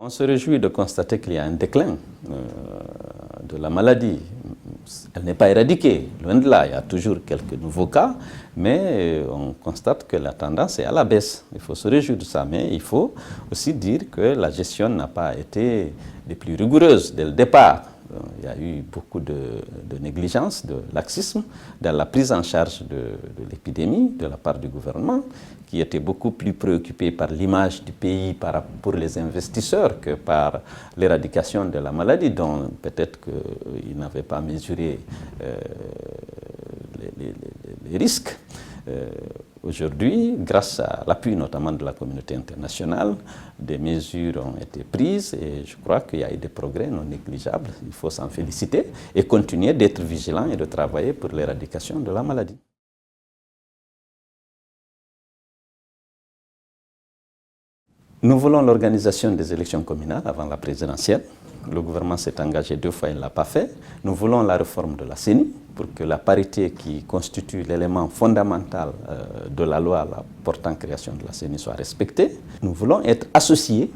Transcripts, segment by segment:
On se réjouit de constater qu'il y a un déclin de la maladie. Elle n'est pas éradiquée, loin de là, il y a toujours quelques nouveaux cas, mais on constate que la tendance est à la baisse. Il faut se réjouir de ça, mais il faut aussi dire que la gestion n'a pas été des plus rigoureuses dès le départ. Il y a eu beaucoup de négligence, de laxisme dans la prise en charge de l'épidémie de la part du gouvernement, qui était beaucoup plus préoccupé par l'image du pays pour les investisseurs que par l'éradication de la maladie, dont peut-être qu'ils n'avaient pas mesuré les risques. Aujourd'hui, grâce à l'appui notamment de la communauté internationale, des mesures ont été prises et je crois qu'il y a eu des progrès non négligeables. Il faut s'en féliciter et continuer d'être vigilant et de travailler pour l'éradication de la maladie. Nous voulons l'organisation des élections communales avant la présidentielle. Le gouvernement s'est engagé 2 fois, il ne l'a pas fait. Nous voulons la réforme de la CENI pour que la parité qui constitue l'élément fondamental de la loi portant création de la CENI soit respectée. Nous voulons être associés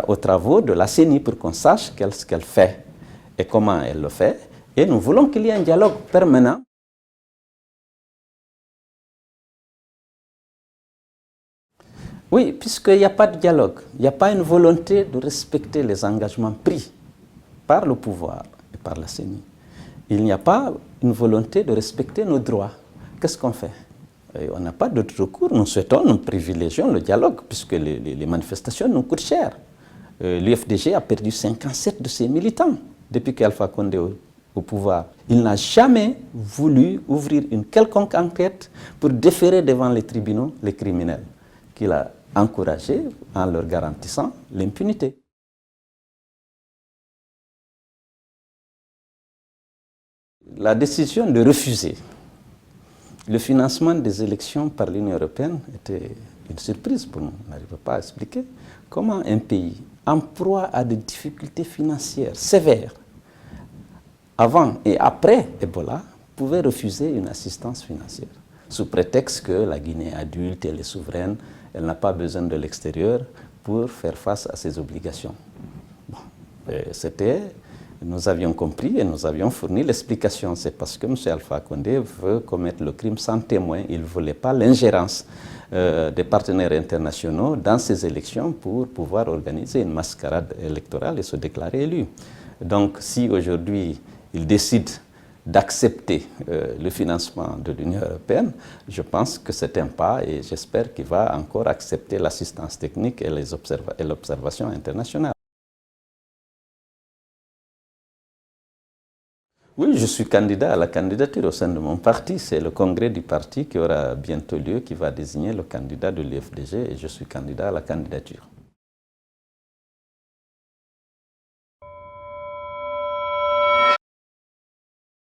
aux travaux de la CENI pour qu'on sache ce qu'elle fait et comment elle le fait. Et nous voulons qu'il y ait un dialogue permanent. Oui, puisqu'il n'y a pas de dialogue, il n'y a pas une volonté de respecter les engagements pris par le pouvoir et par la CENI. Il n'y a pas une volonté de respecter nos droits. Qu'est-ce qu'on fait? On n'a pas d'autre recours. Nous privilégions le dialogue, puisque les manifestations nous coûtent cher. L'UFDG a perdu 57 de ses militants depuis qu'Alpha Condé est au pouvoir. Il n'a jamais voulu ouvrir une quelconque enquête pour déférer devant les tribunaux les criminels qu'il a encouragés en leur garantissant l'impunité. La décision de refuser le financement des élections par l'Union européenne était une surprise pour nous. On n'arrive pas à expliquer comment un pays en proie à des difficultés financières sévères, avant et après Ebola, pouvait refuser une assistance financière, sous prétexte que la Guinée est adulte, elle est souveraine, elle n'a pas besoin de l'extérieur pour faire face à ses obligations. Bon, nous avions compris et nous avions fourni l'explication. C'est parce que M. Alpha Condé veut commettre le crime sans témoin. Il ne voulait pas l'ingérence des partenaires internationaux dans ces élections pour pouvoir organiser une mascarade électorale et se déclarer élu. Donc si aujourd'hui il décide d'accepter le financement de l'Union européenne, je pense que c'est un pas et j'espère qu'il va encore accepter l'assistance technique et l'observation internationale. Oui, je suis candidat à la candidature au sein de mon parti. C'est le congrès du parti qui aura bientôt lieu, qui va désigner le candidat de l'UFDG et je suis candidat à la candidature.